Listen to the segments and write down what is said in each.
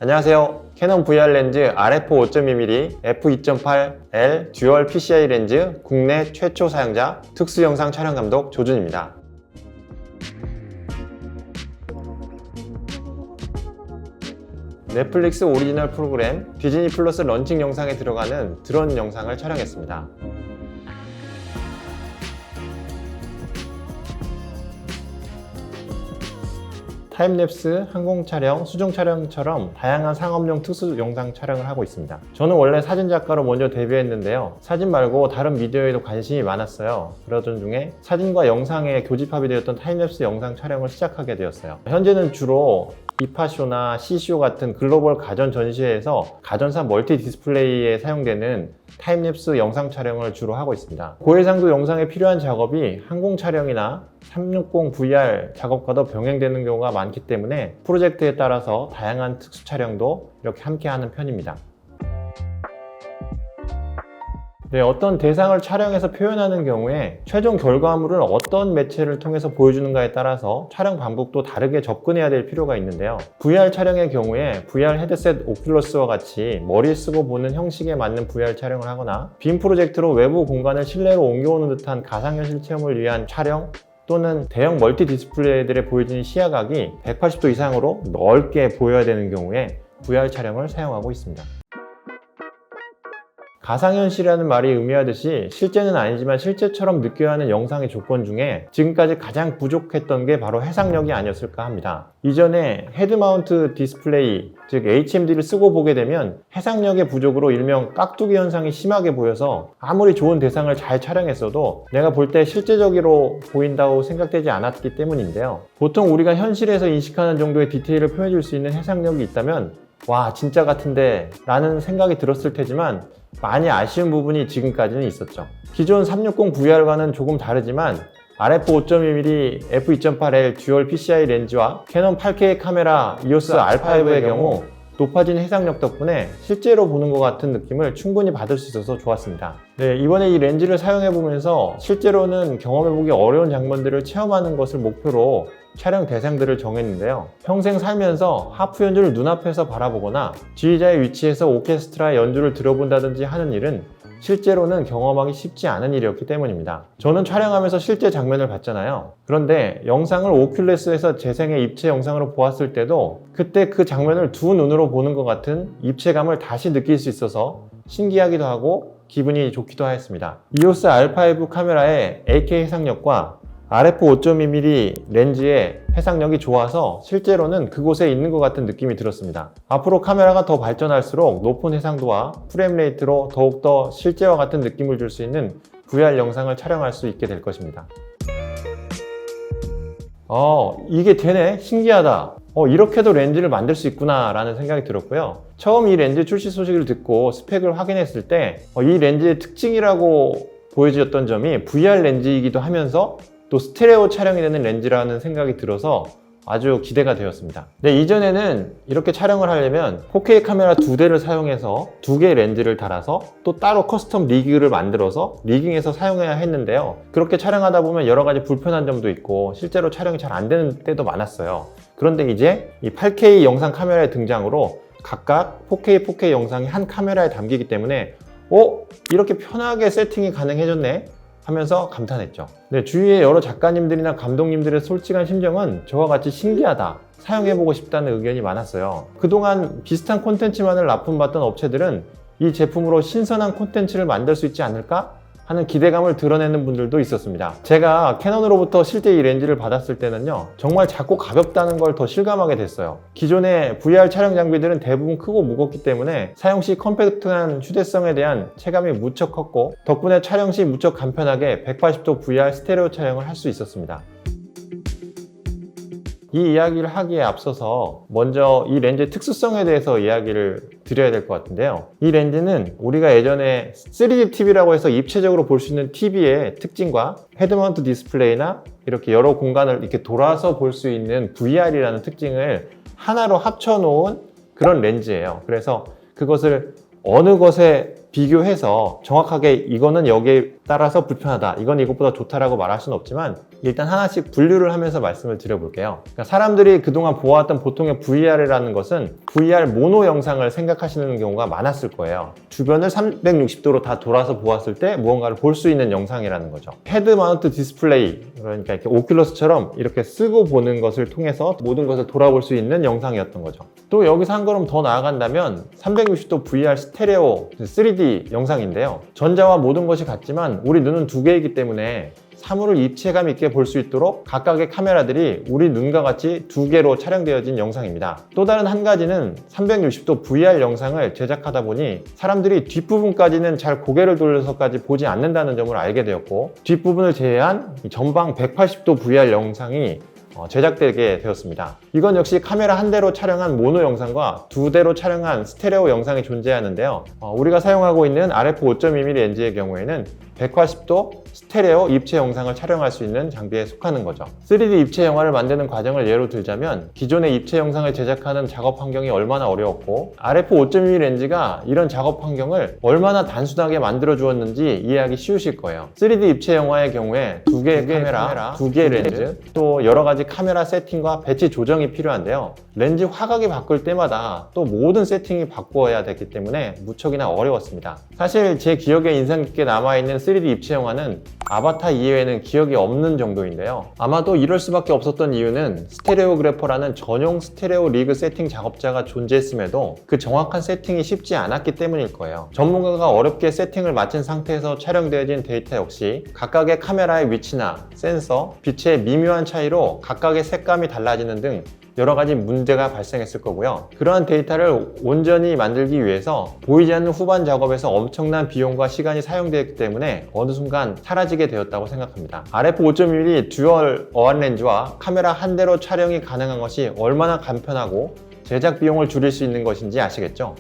안녕하세요. 캐논 VR 렌즈 RF 5.2mm f2.8L 듀얼 PCI 렌즈 국내 최초 사용자 특수 영상 촬영 감독 조준입니다. 넷플릭스 오리지널 프로그램 디즈니 플러스 런칭 영상에 들어가는 드론 영상을 촬영했습니다. 타임랩스, 항공 촬영, 수중 촬영처럼 다양한 상업용 특수 영상 촬영을 하고 있습니다. 저는 원래 사진작가로 먼저 데뷔했는데요. 사진 말고 다른 미디어에도 관심이 많았어요. 그러던 중에 사진과 영상의 교집합이 되었던 타임랩스 영상 촬영을 시작하게 되었어요. 현재는 주로 이파쇼나 CCO 같은 글로벌 가전 전시회에서 가전사 멀티 디스플레이에 사용되는 타임랩스 영상 촬영을 주로 하고 있습니다. 고해상도 영상에 필요한 작업이 항공 촬영이나 360 VR 작업과도 병행되는 경우가 많기 때문에 프로젝트에 따라서 다양한 특수 촬영도 이렇게 함께 하는 편입니다. 어떤 대상을 촬영해서 표현하는 경우에 최종 결과물을 어떤 매체를 통해서 보여주는가에 따라서 촬영 방법도 다르게 접근해야 될 필요가 있는데요. VR 촬영의 경우에 VR 헤드셋 오큘러스와 같이 머리에 쓰고 보는 형식에 맞는 VR 촬영을 하거나 빔 프로젝트로 외부 공간을 실내로 옮겨오는 듯한 가상현실 체험을 위한 촬영 또는 대형 멀티 디스플레이들에 보여지는 시야각이 180도 이상으로 넓게 보여야 되는 경우에 VR 촬영을 사용하고 있습니다. 가상현실이라는 말이 의미하듯이 실제는 아니지만 실제처럼 느껴야 하는 영상의 조건 중에 지금까지 가장 부족했던 게 바로 해상력이 아니었을까 합니다. 이전에 헤드마운트 디스플레이, 즉 HMD를 쓰고 보게 되면 해상력의 부족으로 일명 깍두기 현상이 심하게 보여서 아무리 좋은 대상을 잘 촬영했어도 내가 볼 때 실제적으로 보인다고 생각되지 않았기 때문인데요. 보통 우리가 현실에서 인식하는 정도의 디테일을 표현해줄 수 있는 해상력이 있다면 와 진짜 같은데 라는 생각이 들었을 테지만 많이 아쉬운 부분이 지금까지는 있었죠. 기존 360 VR과는 조금 다르지만 RF 5.2mm f2.8L 듀얼 PCI 렌즈와 캐논 8K 카메라 EOS R5의 경우 높아진 해상력 덕분에 실제로 보는 것 같은 느낌을 충분히 받을 수 있어서 좋았습니다. 이번에 이 렌즈를 사용해보면서 실제로는 경험해보기 어려운 장면들을 체험하는 것을 목표로 촬영 대상들을 정했는데요. 평생 살면서 하프 연주를 눈앞에서 바라보거나 지휘자의 위치에서 오케스트라 연주를 들어본다든지 하는 일은 실제로는 경험하기 쉽지 않은 일이었기 때문입니다. 저는 촬영하면서 실제 장면을 봤잖아요. 그런데 영상을 오큘러스에서 재생의 입체 영상으로 보았을 때도 그때 그 장면을 두 눈으로 보는 것 같은 입체감을 다시 느낄 수 있어서 신기하기도 하고 기분이 좋기도 하였습니다. EOS R5 카메라의 8K 해상력과 RF 5.2mm 렌즈의 해상력이 좋아서 실제로는 그곳에 있는 것 같은 느낌이 들었습니다. 앞으로 카메라가 더 발전할수록 높은 해상도와 프레임 레이트로 더욱더 실제와 같은 느낌을 줄 수 있는 VR 영상을 촬영할 수 있게 될 것입니다. 이게 되네? 신기하다. 이렇게도 렌즈를 만들 수 있구나 라는 생각이 들었고요. 처음 이 렌즈 출시 소식을 듣고 스펙을 확인했을 때 이 렌즈의 특징이라고 보여졌던 점이 VR 렌즈이기도 하면서 또 스테레오 촬영이 되는 렌즈라는 생각이 들어서 아주 기대가 되었습니다. 이전에는 이렇게 촬영을 하려면 4K 카메라 2대를 사용해서 2개의 렌즈를 달아서 또 따로 커스텀 리그를 만들어서 리깅해서 사용해야 했는데요. 그렇게 촬영하다 보면 여러 가지 불편한 점도 있고 실제로 촬영이 잘 안 되는 때도 많았어요. 그런데 이제 이 8K 영상 카메라의 등장으로 각각 4K 영상이 한 카메라에 담기기 때문에 이렇게 편하게 세팅이 가능해졌네 하면서 감탄했죠. 주위의 여러 작가님들이나 감독님들의 솔직한 심정은 저와 같이 신기하다, 사용해보고 싶다는 의견이 많았어요. 그동안 비슷한 콘텐츠만을 납품받던 업체들은 이 제품으로 신선한 콘텐츠를 만들 수 있지 않을까 하는 기대감을 드러내는 분들도 있었습니다. 제가 캐논으로부터 실제 이 렌즈를 받았을 때는요, 정말 작고 가볍다는 걸 더 실감하게 됐어요. 기존의 VR 촬영 장비들은 대부분 크고 무겁기 때문에 사용 시 컴팩트한 휴대성에 대한 체감이 무척 컸고 덕분에 촬영 시 무척 간편하게 180도 VR 스테레오 촬영을 할 수 있었습니다. 이 이야기를 하기에 앞서서 먼저 이 렌즈의 특수성에 대해서 이야기를 드려야 될 것 같은데요. 이 렌즈는 우리가 예전에 3D TV라고 해서 입체적으로 볼 수 있는 TV의 특징과 헤드마운트 디스플레이나 이렇게 여러 공간을 이렇게 돌아서 볼 수 있는 VR이라는 특징을 하나로 합쳐놓은 그런 렌즈예요. 그래서 그것을 어느 것에 비교해서 정확하게 이거는 여기에 따라서 불편하다, 이건 이것보다 좋다라고 말할 수는 없지만 일단 하나씩 분류를 하면서 말씀을 드려볼게요. 그러니까 사람들이 그동안 보아왔던 보통의 VR이라는 것은 VR 모노 영상을 생각하시는 경우가 많았을 거예요. 주변을 360도로 다 돌아서 보았을 때 무언가를 볼 수 있는 영상이라는 거죠. 헤드 마운트 디스플레이, 그러니까 이렇게 오큘러스처럼 이렇게 쓰고 보는 것을 통해서 모든 것을 돌아볼 수 있는 영상이었던 거죠. 또 여기서 한 걸음 더 나아간다면 360도 VR 스테레오 3D 영상인데요. 전자와 모든 것이 같지만 우리 눈은 두 개이기 때문에 사물을 입체감 있게 볼 수 있도록 각각의 카메라들이 우리 눈과 같이 두 개로 촬영되어진 영상입니다. 또 다른 한 가지는 360도 VR 영상을 제작하다 보니 사람들이 뒷부분까지는 잘 고개를 돌려서까지 보지 않는다는 점을 알게 되었고, 뒷부분을 제외한 전방 180도 VR 영상이 제작되게 되었습니다. 이건 역시 카메라 한 대로 촬영한 모노 영상과 두 대로 촬영한 스테레오 영상이 존재하는데요. 우리가 사용하고 있는 RF 5.2mm 렌즈의 경우에는 180도 스테레오 입체 영상을 촬영할 수 있는 장비에 속하는 거죠. 3D 입체 영화를 만드는 과정을 예로 들자면 기존의 입체 영상을 제작하는 작업 환경이 얼마나 어려웠고 RF 5.2mm 렌즈가 이런 작업 환경을 얼마나 단순하게 만들어 주었는지 이해하기 쉬우실 거예요. 3D 입체 영화의 경우에 두 개의 카메라, 두 개의 렌즈, 또 여러 가지 카메라 세팅과 배치 조정이 필요한데요. 렌즈 화각이 바꿀 때마다 또 모든 세팅이 바꾸어야 되기 때문에 무척이나 어려웠습니다. 사실 제 기억에 인상 깊게 남아있는 3D 입체 영화는 아바타 이외에는 기억이 없는 정도인데요. 아마도 이럴 수밖에 없었던 이유는 스테레오그래퍼라는 전용 스테레오 리그 세팅 작업자가 존재했음에도 그 정확한 세팅이 쉽지 않았기 때문일 거예요. 전문가가 어렵게 세팅을 마친 상태에서 촬영되어진 데이터 역시 각각의 카메라의 위치나 센서, 빛의 미묘한 차이로 각각의 색감이 달라지는 등 여러 가지 문제가 발생했을 거고요. 그러한 데이터를 온전히 만들기 위해서 보이지 않는 후반 작업에서 엄청난 비용과 시간이 사용되었기 때문에 어느 순간 사라지게 되었다고 생각합니다. RF 5.1mm 듀얼 어안 렌즈와 카메라 한 대로 촬영이 가능한 것이 얼마나 간편하고 제작 비용을 줄일 수 있는 것인지 아시겠죠?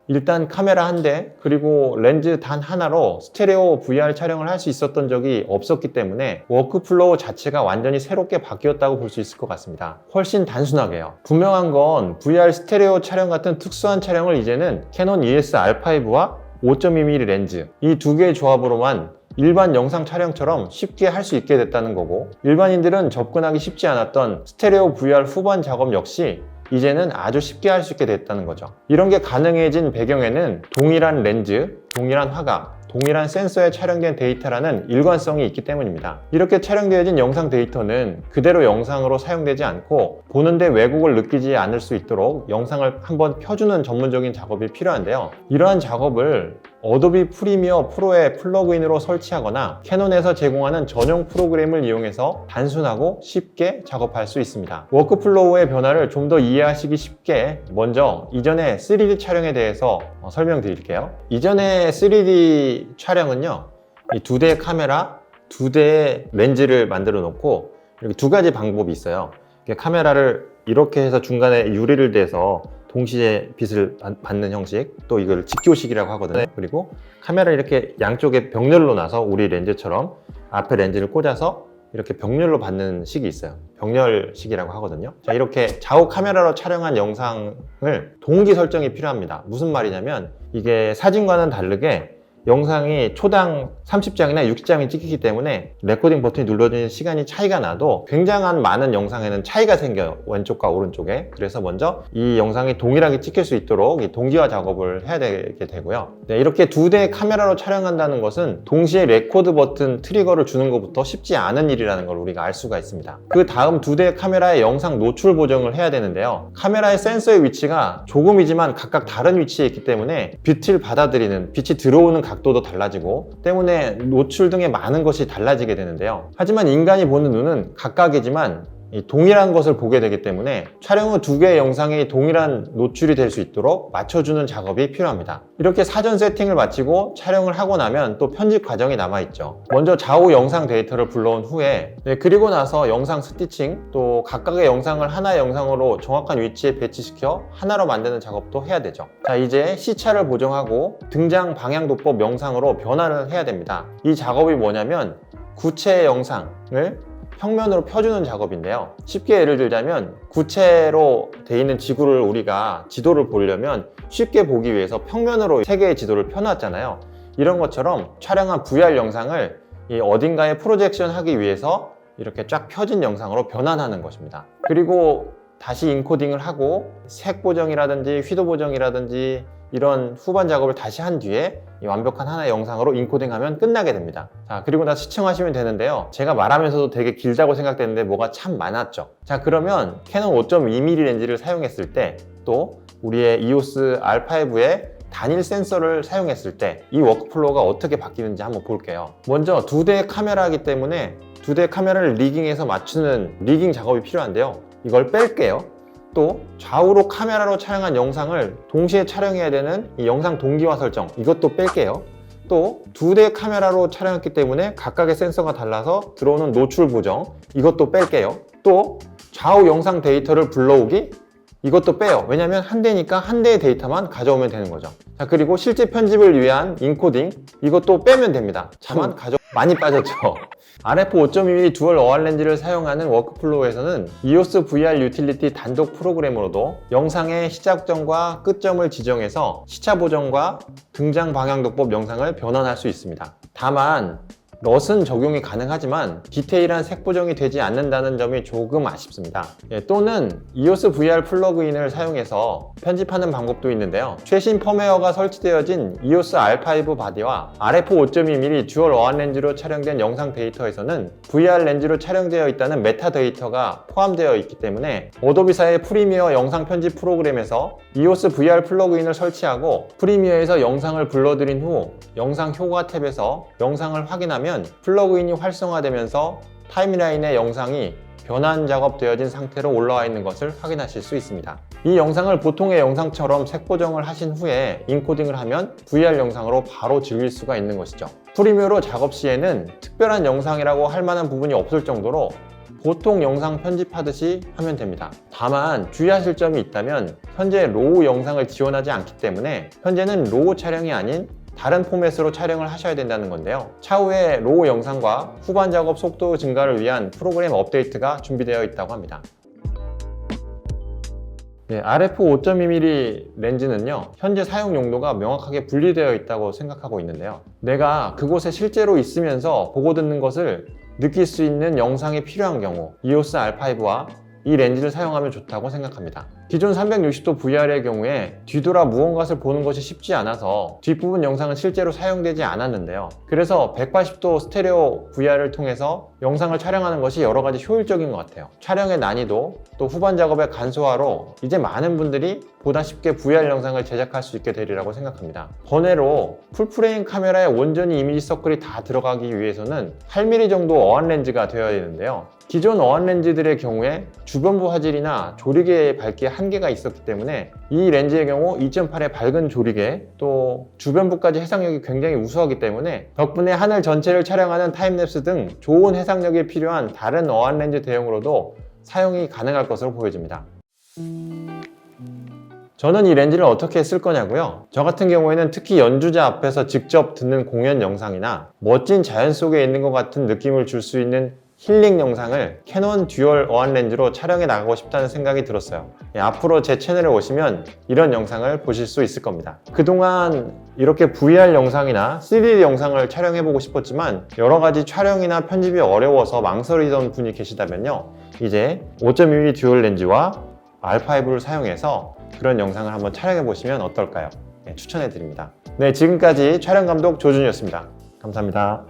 일단 카메라 한 대 그리고 렌즈 단 하나로 스테레오 VR 촬영을 할 수 있었던 적이 없었기 때문에 워크플로우 자체가 완전히 새롭게 바뀌었다고 볼 수 있을 것 같습니다. 훨씬 단순하게요. 분명한 건 VR 스테레오 촬영 같은 특수한 촬영을 이제는 캐논 ES-R5와 5.2mm 렌즈 이 두 개의 조합으로만 일반 영상 촬영처럼 쉽게 할 수 있게 됐다는 거고, 일반인들은 접근하기 쉽지 않았던 스테레오 VR 후반 작업 역시 이제는 아주 쉽게 할 수 있게 됐다는 거죠. 이런 게 가능해진 배경에는 동일한 렌즈, 동일한 화각, 동일한 센서에 촬영된 데이터라는 일관성이 있기 때문입니다. 이렇게 촬영되어진 영상 데이터는 그대로 영상으로 사용되지 않고 보는데 왜곡을 느끼지 않을 수 있도록 영상을 한번 펴주는 전문적인 작업이 필요한데요. 이러한 작업을 어도비 프리미어 프로의 플러그인으로 설치하거나 캐논에서 제공하는 전용 프로그램을 이용해서 단순하고 쉽게 작업할 수 있습니다. 워크플로우의 변화를 좀 더 이해하시기 쉽게 먼저 이전의 3D 촬영에 대해서 설명드릴게요. 이전의 3D 촬영은요, 이 두 대의 카메라, 두 대의 렌즈를 만들어 놓고 이렇게 두 가지 방법이 있어요. 카메라를 이렇게 해서 중간에 유리를 대서 동시에 빛을 받는 형식, 또 이걸 직교식이라고 하거든요. 그리고 카메라 이렇게 양쪽에 병렬로 나서 우리 렌즈처럼 앞에 렌즈를 꽂아서 이렇게 병렬로 받는 식이 있어요. 병렬식이라고 하거든요. 자, 이렇게 좌우 카메라로 촬영한 영상을 동기 설정이 필요합니다. 무슨 말이냐면 이게 사진과는 다르게 영상이 초당 30장이나 60장이 찍히기 때문에 레코딩 버튼이 눌러지는 시간이 차이가 나도 굉장한 많은 영상에는 차이가 생겨요. 왼쪽과 오른쪽에. 그래서 먼저 이 영상이 동일하게 찍힐 수 있도록 이 동기화 작업을 해야 되게 되고요. 네, 이렇게 두 대의 카메라로 촬영한다는 것은 동시에 레코드 버튼 트리거를 주는 것부터 쉽지 않은 일이라는 걸 우리가 알 수가 있습니다. 그 다음 두 대의 카메라의 영상 노출 보정을 해야 되는데요. 카메라의 센서의 위치가 조금이지만 각각 다른 위치에 있기 때문에 빛을 받아들이는, 빛이 들어오는 각도도 달라지고 때문에 노출 등의 많은 것이 달라지게 되는데요. 하지만 인간이 보는 눈은 각각이지만 동일한 것을 보게 되기 때문에 촬영 후 두 개의 영상이 동일한 노출이 될 수 있도록 맞춰주는 작업이 필요합니다. 이렇게 사전 세팅을 마치고 촬영을 하고 나면 또 편집 과정이 남아있죠. 먼저 좌우 영상 데이터를 불러온 후에 그리고 나서 영상 스티칭, 또 각각의 영상을 하나의 영상으로 정확한 위치에 배치시켜 하나로 만드는 작업도 해야 되죠. 자, 이제 시차를 보정하고 등장 방향도법 영상으로 변화를 해야 됩니다. 이 작업이 뭐냐면 구체의 영상을 평면으로 펴주는 작업인데요. 쉽게 예를 들자면 구체로 돼 있는 지구를 우리가 지도를 보려면 쉽게 보기 위해서 평면으로 세계의 지도를 펴놨잖아요. 이런 것처럼 촬영한 VR 영상을 이 어딘가에 프로젝션 하기 위해서 이렇게 쫙 펴진 영상으로 변환하는 것입니다. 그리고 다시 인코딩을 하고 색 보정이라든지 휘도 보정이라든지 이런 후반 작업을 다시 한 뒤에 이 완벽한 하나의 영상으로 인코딩하면 끝나게 됩니다. 자, 그리고 나서 시청하시면 되는데요. 제가 말하면서도 되게 길다고 생각됐는데 뭐가 참 많았죠. 자, 그러면 캐논 5.2mm 렌즈를 사용했을 때, 또 우리의 EOS R5의 단일 센서를 사용했을 때 이 워크플로우가 어떻게 바뀌는지 한번 볼게요. 먼저 두 대의 카메라이기 때문에 두 대의 카메라를 리깅해서 맞추는 리깅 작업이 필요한데요. 이걸 뺄게요. 또 좌우로 카메라로 촬영한 영상을 동시에 촬영해야 되는 이 영상 동기화 설정, 이것도 뺄게요. 또 두 대의 카메라로 촬영했기 때문에 각각의 센서가 달라서 들어오는 노출 보정, 이것도 뺄게요. 또 좌우 영상 데이터를 불러오기, 이것도 빼요. 왜냐면 한 대니까 한 대의 데이터만 가져오면 되는 거죠. 자, 그리고 실제 편집을 위한 인코딩, 이것도 빼면 됩니다. 자만 많이 빠졌죠. RF 5.2mm 듀얼 어안 렌즈를 사용하는 워크플로우에서는 EOS VR 유틸리티 단독 프로그램으로도 영상의 시작점과 끝점을 지정해서 시차 보정과 등장 방향 독법 영상을 변환할 수 있습니다. 다만 럿은 적용이 가능하지만 디테일한 색 보정이 되지 않는다는 점이 조금 아쉽습니다. 또는 EOS VR 플러그인을 사용해서 편집하는 방법도 있는데요. 최신 펌웨어가 설치되어진 EOS R5 바디와 RF 5.2mm 듀얼 어안 렌즈로 촬영된 영상 데이터에서는 VR 렌즈로 촬영되어 있다는 메타 데이터가 포함되어 있기 때문에 어도비사의 프리미어 영상 편집 프로그램에서 EOS VR 플러그인을 설치하고 프리미어에서 영상을 불러들인 후 영상 효과 탭에서 영상을 확인하면 플러그인이 활성화되면서 타임라인에 영상이 변환 작업되어진 상태로 올라와 있는 것을 확인하실 수 있습니다. 이 영상을 보통의 영상처럼 색 보정을 하신 후에 인코딩을 하면 VR 영상으로 바로 즐길 수가 있는 것이죠. 프리미어로 작업 시에는 특별한 영상이라고 할 만한 부분이 없을 정도로 보통 영상 편집하듯이 하면 됩니다. 다만 주의하실 점이 있다면 현재 로우 영상을 지원하지 않기 때문에 현재는 로우 촬영이 아닌 다른 포맷으로 촬영을 하셔야 된다는 건데요. 차후에 로우 영상과 후반 작업 속도 증가를 위한 프로그램 업데이트가 준비되어 있다고 합니다. RF 5.2mm 렌즈는요, 현재 사용 용도가 명확하게 분리되어 있다고 생각하고 있는데요. 내가 그곳에 실제로 있으면서 보고 듣는 것을 느낄 수 있는 영상이 필요한 경우 EOS R5와 이 렌즈를 사용하면 좋다고 생각합니다. 기존 360도 VR의 경우에 뒤돌아 무언가를 보는 것이 쉽지 않아서 뒷부분 영상은 실제로 사용되지 않았는데요. 그래서 180도 스테레오 VR을 통해서 영상을 촬영하는 것이 여러 가지 효율적인 것 같아요. 촬영의 난이도, 또 후반 작업의 간소화로 이제 많은 분들이 보다 쉽게 VR 영상을 제작할 수 있게 되리라고 생각합니다. 번외로 풀프레임 카메라에 온전히 이미지 서클이 다 들어가기 위해서는 8mm 정도 어안 렌즈가 되어야 되는데요. 기존 어안 렌즈들의 경우에 주변부 화질이나 조리개의 밝기에 한계가 있었기 때문에 이 렌즈의 경우 2.8의 밝은 조리개, 또 주변부까지 해상력이 굉장히 우수하기 때문에 덕분에 하늘 전체를 촬영하는 타임랩스 등 좋은 해상력이 필요한 다른 어안 렌즈 대용으로도 사용이 가능할 것으로 보여집니다. 저는 이 렌즈를 어떻게 쓸 거냐고요? 저 같은 경우에는 특히 연주자 앞에서 직접 듣는 공연 영상이나 멋진 자연 속에 있는 것 같은 느낌을 줄 수 있는 힐링 영상을 캐논 듀얼 어안 렌즈로 촬영해 나가고 싶다는 생각이 들었어요. 앞으로 제 채널에 오시면 이런 영상을 보실 수 있을 겁니다. 그동안 이렇게 VR 영상이나 3D 영상을 촬영해 보고 싶었지만 여러 가지 촬영이나 편집이 어려워서 망설이던 분이 계시다면요, 이제 5.2mm 듀얼 렌즈와 R5를 사용해서 그런 영상을 한번 촬영해 보시면 어떨까요? 추천해 드립니다. 지금까지 촬영 감독 조준이었습니다. 감사합니다.